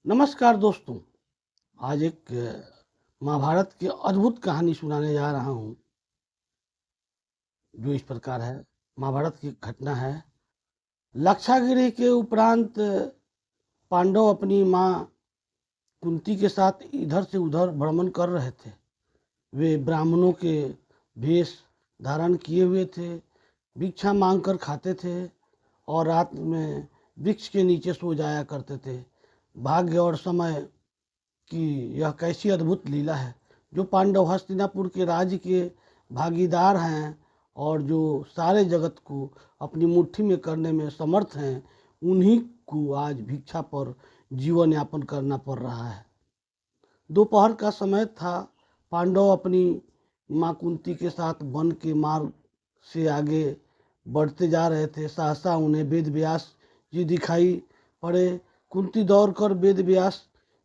नमस्कार दोस्तों। आज एक महाभारत की अद्भुत कहानी सुनाने जा रहा हूँ, जो इस प्रकार है। महाभारत की घटना है। लक्षागिरी के उपरांत पांडव अपनी माँ कुंती के साथ इधर से उधर भ्रमण कर रहे थे। वे ब्राह्मणों के वेश धारण किए हुए थे, भिक्षा मांगकर खाते थे और रात में वृक्ष के नीचे सो जाया करते थे। भाग्य और समय कि यह कैसी अद्भुत लीला है। जो पांडव हस्तिनापुर के राज्य के भागीदार हैं और जो सारे जगत को अपनी मुट्ठी में करने में समर्थ हैं, उन्हीं को आज भिक्षा पर जीवन यापन करना पड़ रहा है। दोपहर का समय था। पांडव अपनी माँ कुंती के साथ वन के मार्ग से आगे बढ़ते जा रहे थे। सहसा उन्हें वेद व्यास जी दिखाई पड़े। कुंती दौड़कर वेद व्यास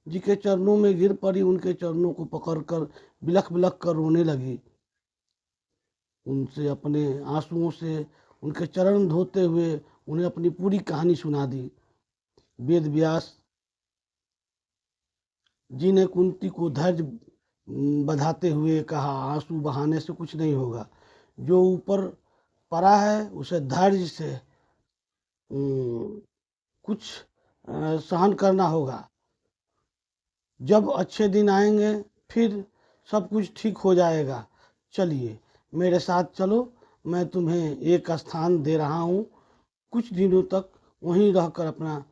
जी के चरणों में गिर पड़ी। उनके चरणों को पकड़कर बिलख बिलख कर रोने लगी। उनसे अपने आंसुओं से उनके चरण धोते हुए उन्हें अपनी पूरी कहानी सुना दी। वेद व्यास जी ने कुंती को धैर्य बधाते हुए कहा, आंसू बहाने से कुछ नहीं होगा। जो ऊपर पड़ा है उसे धैर्य से कुछ सहन करना होगा। जब अच्छे दिन आएंगे फिर सब कुछ ठीक हो जाएगा। चलिए मेरे साथ चलो, मैं तुम्हें एक स्थान दे रहा हूँ। कुछ दिनों तक वहीं रहकर अपना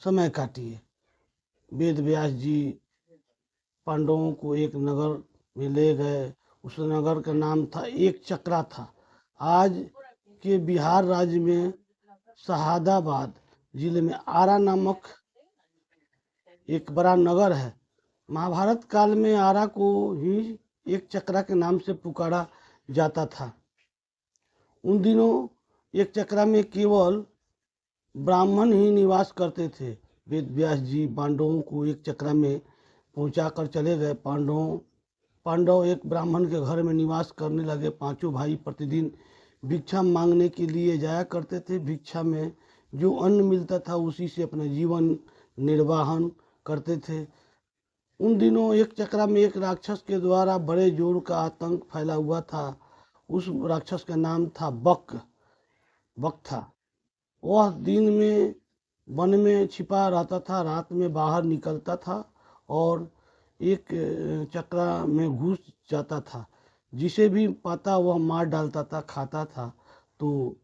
समय काटिए। वेद व्यास जी पांडवों को एक नगर में ले गए। उस नगर का नाम था एक चक्रा था। आज के बिहार राज्य में शहादाबाद जिले में आरा नामक एक बड़ा नगर है। महाभारत काल में आरा को ही एक चक्रा के नाम से पुकारा जाता था। उन दिनों एक चक्रा में केवल ब्राह्मण ही निवास करते थे। वेद व्यास जी पांडवों को एक चक्रा में पहुंचा कर चले गए। पांडव एक ब्राह्मण के घर में निवास करने लगे। पांचों भाई प्रतिदिन भिक्षा मांगने के लिए जाया करते थे। भिक्षा में जो अन्न मिलता था उसी से अपना जीवन निर्वाहन करते थे। उन दिनों एक चक्रा में एक राक्षस के द्वारा बड़े जोर का आतंक फैला हुआ था। उस राक्षस का नाम था बक था। वह दिन में वन में छिपा रहता था, रात में बाहर निकलता था और एक चक्रा में घुस जाता था। जिसे भी पाता वह मार डालता था, खाता था। तो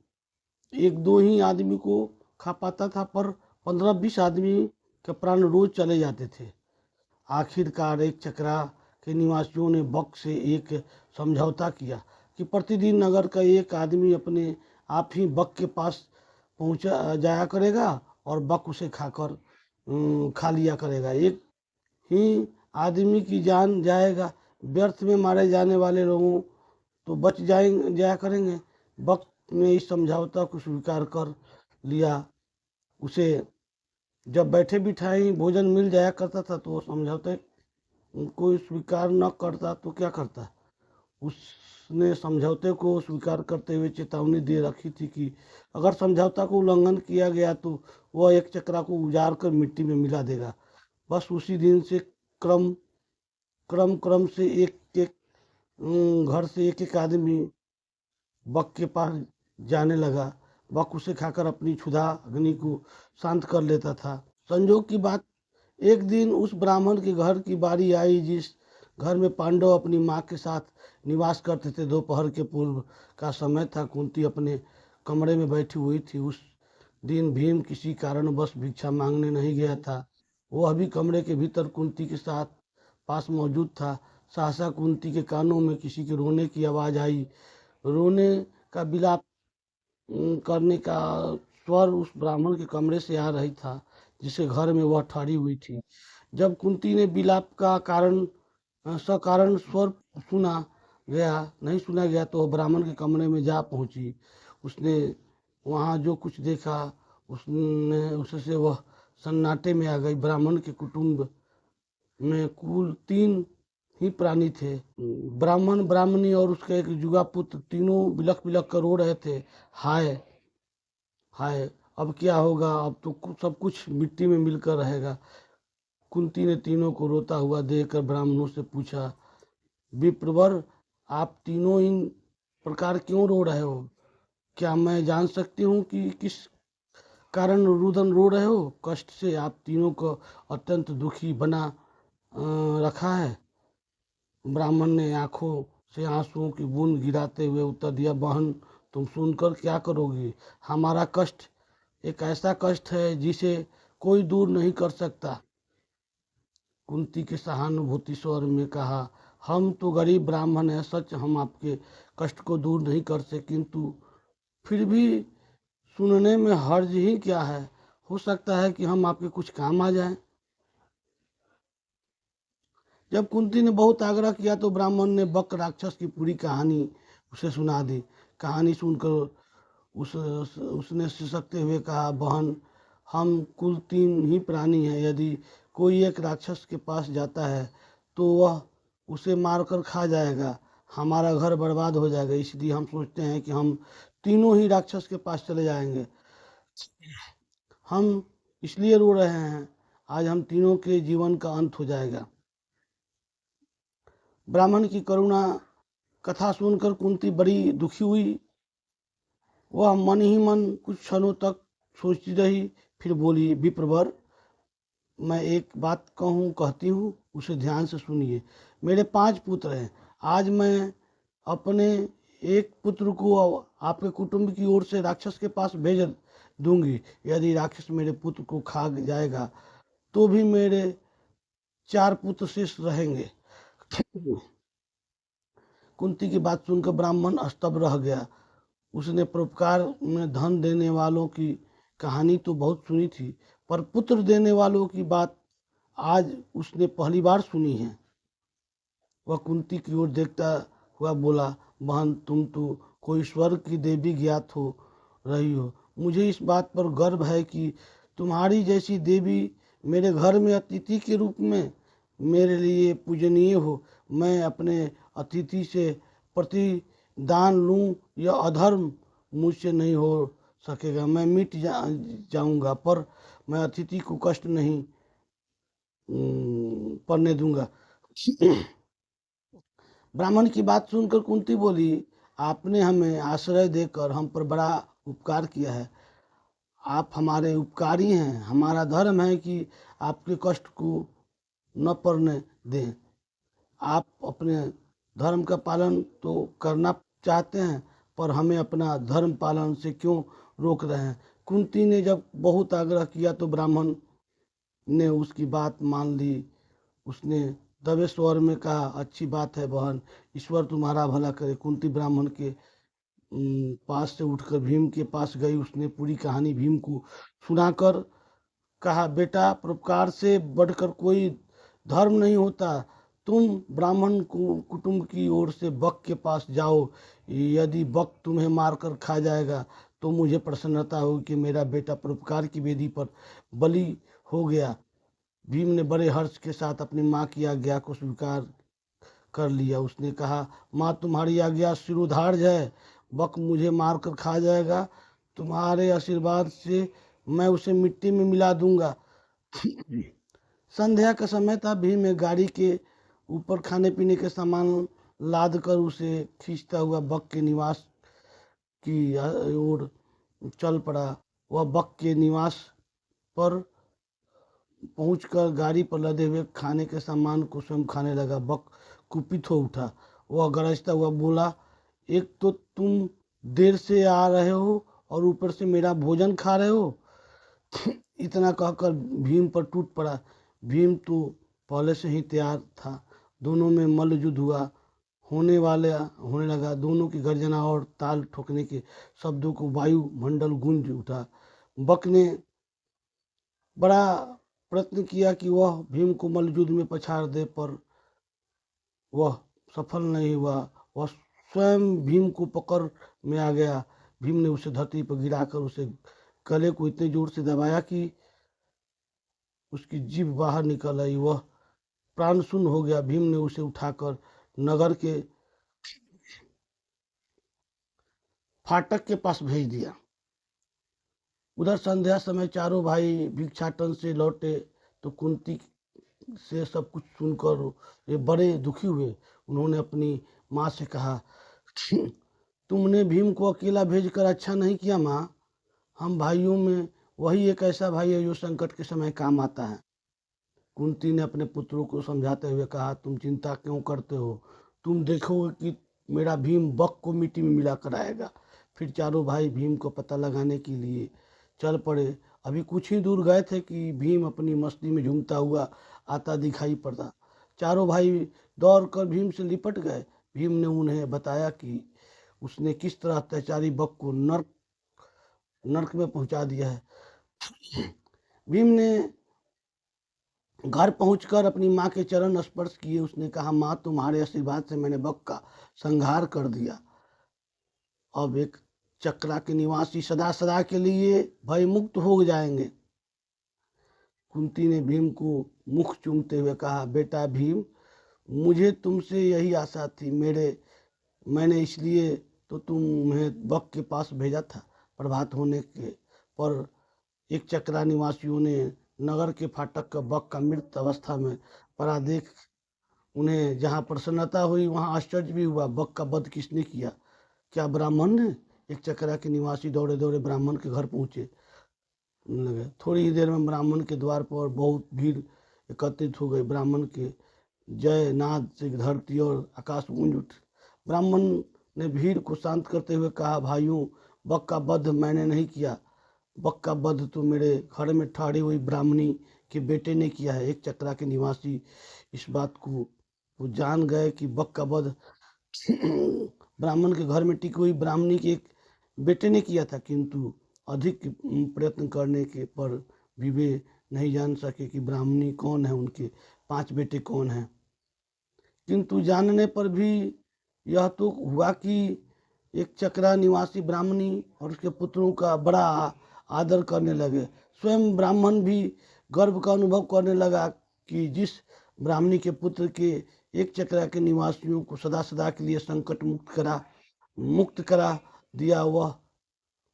एक दो ही आदमी को खा पाता था, पर 15-20 आदमी के प्राण रोज चले जाते थे। आखिरकार एक चक्रा के निवासियों ने बक से एक समझौता किया कि प्रतिदिन नगर का एक आदमी अपने आप ही बक के पास पहुंचा जाया करेगा और बक उसे खाकर खा लिया करेगा। एक ही आदमी की जान जाएगा। व्यर्थ में मारे जाने वाले लोगों तो बच जाया करेंगे। बक ने इस समझौता को स्वीकार कर लिया। उसे जब बैठे बिठाए ही भोजन मिल जाया करता था तो वो समझौते को स्वीकार न करता तो क्या करता। उसने समझौते को स्वीकार करते हुए चेतावनी दे रखी थी कि अगर समझौता को उल्लंघन किया गया तो वह एक चक्रा को उजाड़ कर मिट्टी में मिला देगा। बस उसी दिन से क्रम क्रम क्रम से एक एक घर से एक एक आदमी बक के पास जाने लगा। बक उसे खाकर अपनी क्षुधा अग्नि को शांत कर लेता था। संजोग की बात, एक दिन उस ब्राह्मण के घर की बारी आई जिस घर में पांडव अपनी माँ के साथ निवास करते थे। दोपहर के पूर्व का समय था। कुंती अपने कमरे में बैठी हुई थी। उस दिन भीम किसी कारणवश भिक्षा मांगने नहीं गया था। वो अभी कमरे के भीतर कुंती के साथ पास मौजूद था। सहसा कुंती के कानों में किसी के रोने की आवाज़ आई। रोने का विलाप करने का स्वर उस ब्राह्मण के कमरे से आ रही था जिसके घर में वह ठहरी हुई थी। जब कुंती ने विलाप का कारण सकारण स्वर नहीं सुना गया तो वह ब्राह्मण के कमरे में जा पहुंची। उसने वहाँ जो कुछ देखा उससे वह सन्नाटे में आ गई। ब्राह्मण के कुटुंब में कुल 3 ही प्राणी थे। ब्राह्मण, ब्राह्मणी और उसका एक जुआ पुत्र। तीनों बिलख बिलख कर रो रहे थे। हाय हाय, अब क्या होगा। अब तो सब कुछ मिट्टी में मिलकर रहेगा। कुंती ने तीनों को रोता हुआ देखकर ब्राह्मणों से पूछा, विप्रवर, आप तीनों इन प्रकार क्यों रो रहे हो? क्या मैं जान सकती हूँ कि किस कारण रुदन रो रहे हो? कष्ट से आप तीनों को अत्यंत दुखी बना रखा है। ब्राह्मण ने आंखों से आंसुओं की बूंद गिराते हुए उत्तर दिया, बहन, तुम सुनकर क्या करोगी? हमारा कष्ट एक ऐसा कष्ट है जिसे कोई दूर नहीं कर सकता। कुंती के सहानुभूति स्वर में कहा, हम तो गरीब ब्राह्मण हैं, सच हम आपके कष्ट को दूर नहीं कर सकते, किंतु फिर भी सुनने में हर्ज ही क्या है? हो सकता है कि हम आपके कुछ काम आ जाएं। जब कुंती ने बहुत आग्रह किया तो ब्राह्मण ने बक राक्षस की पूरी कहानी उसे सुना दी। कहानी सुनकर उसने सिसकते हुए कहा, बहन, हम कुल 3 ही प्राणी हैं। यदि कोई एक राक्षस के पास जाता है तो वह उसे मारकर खा जाएगा, हमारा घर बर्बाद हो जाएगा। इसलिए हम सोचते हैं कि हम तीनों ही राक्षस के पास चले जाएंगे। हम इसलिए रो रहे हैं, आज हम तीनों के जीवन का अंत हो जाएगा। ब्राह्मण की करुणा कथा सुनकर कुंती बड़ी दुखी हुई। वह मन ही मन कुछ क्षणों तक सोचती रही, फिर बोली, विप्रवर, मैं एक बात कहती हूँ, उसे ध्यान से सुनिए। मेरे 5 पुत्र हैं। आज मैं अपने एक पुत्र को आपके कुटुंब की ओर से राक्षस के पास भेज दूंगी। यदि राक्षस मेरे पुत्र को खा जाएगा तो भी मेरे 4 पुत्र शेष रहेंगे। कुंती की बात सुनकर ब्राह्मण स्तब्ध रह गया। उसने परोपकार में धन देने वालों की कहानी तो बहुत सुनी थी, पर पुत्र देने वालों की बात आज उसने पहली बार सुनी है। वह कुंती की ओर देखता हुआ बोला, बहन, तुम तो कोई स्वर्ग की देवी ज्ञात हो रही हो। मुझे इस बात पर गर्व है कि तुम्हारी जैसी देवी मेरे घर में अतिथि के रूप में मेरे लिए पूजनीय हो। मैं अपने अतिथि से प्रतिदान लूं, यह अधर्म मुझसे नहीं हो सकेगा। मैं मिट जाऊंगा, पर मैं अतिथि को कष्ट नहीं पड़ने दूंगा। ब्राह्मण की बात सुनकर कुंती बोली, आपने हमें आश्रय देकर हम पर बड़ा उपकार किया है। आप हमारे उपकारी हैं। हमारा धर्म है कि आपके कष्ट को न पड़ने दें। आप अपने धर्म का पालन तो करना चाहते हैं, पर हमें अपना धर्म पालन से क्यों रोक रहे हैं? कुंती ने जब बहुत आग्रह किया तो ब्राह्मण ने उसकी बात मान ली। उसने दबे स्वर में कहा, अच्छी बात है बहन, ईश्वर तुम्हारा भला करे। कुंती ब्राह्मण के पास से उठकर भीम के पास गई। उसने पूरी कहानी भीम को सुनाकर कहा, बेटा, परोपकार से बढ़कर कोई धर्म नहीं होता। तुम ब्राह्मण को कुटुंब की ओर से बक के पास जाओ। यदि बक तुम्हें मारकर खा जाएगा तो मुझे प्रसन्नता होगी कि मेरा बेटा परोपकार की वेदी पर बलि हो गया। भीम ने बड़े हर्ष के साथ अपनी माँ की आज्ञा को स्वीकार कर लिया। उसने कहा, माँ, तुम्हारी आज्ञा शिरोधार्य है। बक मुझे मारकर खा जाएगा, तुम्हारे आशीर्वाद से मैं उसे मिट्टी में मिला दूंगा। संध्या का समय था। भीम एक गाड़ी के ऊपर खाने पीने के सामान लाद कर उसे खींचता हुआ बक के निवास की ओर चल पड़ा। वह बक के निवास पर पहुंचकर गाड़ी पर लदे हुए खाने के सामान को स्वयं खाने लगा। बक कुपित हो उठा। वह गरजता हुआ बोला, एक तो तुम देर से आ रहे हो और ऊपर से मेरा भोजन खा रहे हो। इतना कहकर भीम पर टूट पड़ा। भीम तो पहले से ही तैयार था। दोनों में मल्ल युद्ध होने लगा। दोनों की गर्जना और ताल ठोकने के शब्दों को वायुमंडल गूंज उठा। बक ने बड़ा प्रयत्न किया कि वह भीम को मल्लयुद्ध में पछाड़ दे, पर वह सफल नहीं हुआ। वह स्वयं भीम को पकड़ में आ गया। भीम ने उसे धरती पर गिराकर उसे गले को इतने जोर से दबाया कि उसकी जीभ बाहर निकल आई। वह प्राण शून्य हो गया। भीम ने उसे उठाकर नगर के फाटक के पास भेज दिया। उधर संध्या समय चारों भाई भिक्षाटन से लौटे तो कुंती से सब कुछ सुनकर ये बड़े दुखी हुए। उन्होंने अपनी माँ से कहा, तुमने भीम को अकेला भेजकर अच्छा नहीं किया माँ। हम भाइयों में वही एक ऐसा भाई है जो संकट के समय काम आता है। कुंती ने अपने पुत्रों को समझाते हुए कहा, तुम चिंता क्यों करते हो, तुम देखोगे कि मेरा भीम बक को मिट्टी में मिला कर आएगा। फिर चारों भाई भीम को पता लगाने के लिए चल पड़े। अभी कुछ ही दूर गए थे कि भीम अपनी मस्ती में झूमता हुआ आता दिखाई पड़ा। चारों भाई दौड़कर भीम से लिपट गए। भीम ने उन्हें बताया कि उसने किस तरह अत्याचारी बक को नर्क नर्क में पहुंचा दिया है। भीम ने घर पहुंचकर अपनी माँ के चरण स्पर्श किए। उसने कहा, माँ तुम्हारे आशीर्वाद से मैंने बक का संहार कर दिया। अब एक चक्रा के निवासी सदा सदा के लिए भय मुक्त हो जाएंगे। कुंती ने भीम को मुख चूमते हुए कहा, बेटा भीम, मुझे तुमसे यही आशा थी। मैंने इसलिए तो तुम्हें बक के पास भेजा था। प्रभात होने के पर एक चक्रा निवासियों ने नगर के फाटक का बक का मृत अवस्था में पड़ा देख उन्हें जहाँ प्रसन्नता हुई वहाँ आश्चर्य भी हुआ। बक का वध किसने किया? क्या ब्राह्मण ने? एक चक्रा के निवासी दौड़े दौड़े ब्राह्मण के घर पहुंचे लगे। थोड़ी ही देर में ब्राह्मण के द्वार पर बहुत भीड़ एकत्रित हो गई। ब्राह्मण के जय नाद से धरती और आकाश गूंज उठे। ब्राह्मण ने भीड़ को शांत करते हुए कहा, भाइयों, बक का वध मैंने नहीं किया। बक का वध तो मेरे घर में ठहरी हुई ब्राह्मणी के बेटे ने किया है। एक चक्रा के निवासी इस बात को वो जान गए कि बक का वध ब्राह्मण के घर में टिकी हुई ब्राह्मणी के एक बेटे ने किया था, किंतु अधिक प्रयत्न करने के पर भी वे नहीं जान सके कि ब्राह्मणी कौन है, उनके 5 बेटे कौन हैं। किंतु जानने पर भी यह तो हुआ कि एक चक्रा निवासी ब्राह्मणी और उसके पुत्रों का बड़ा आदर करने लगे। स्वयं ब्राह्मण भी गर्व का अनुभव करने लगा कि जिस ब्राह्मणी के पुत्र के एक चक्रा के निवासियों को सदा सदा के लिए संकट मुक्त करा दिया, वह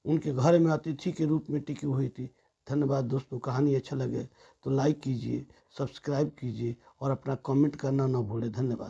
उनके घर में अतिथि के रूप में टिकी हुई थी। धन्यवाद दोस्तों। कहानी अच्छा लगे तो लाइक कीजिए, सब्सक्राइब कीजिए और अपना कमेंट करना न भूलें। धन्यवाद।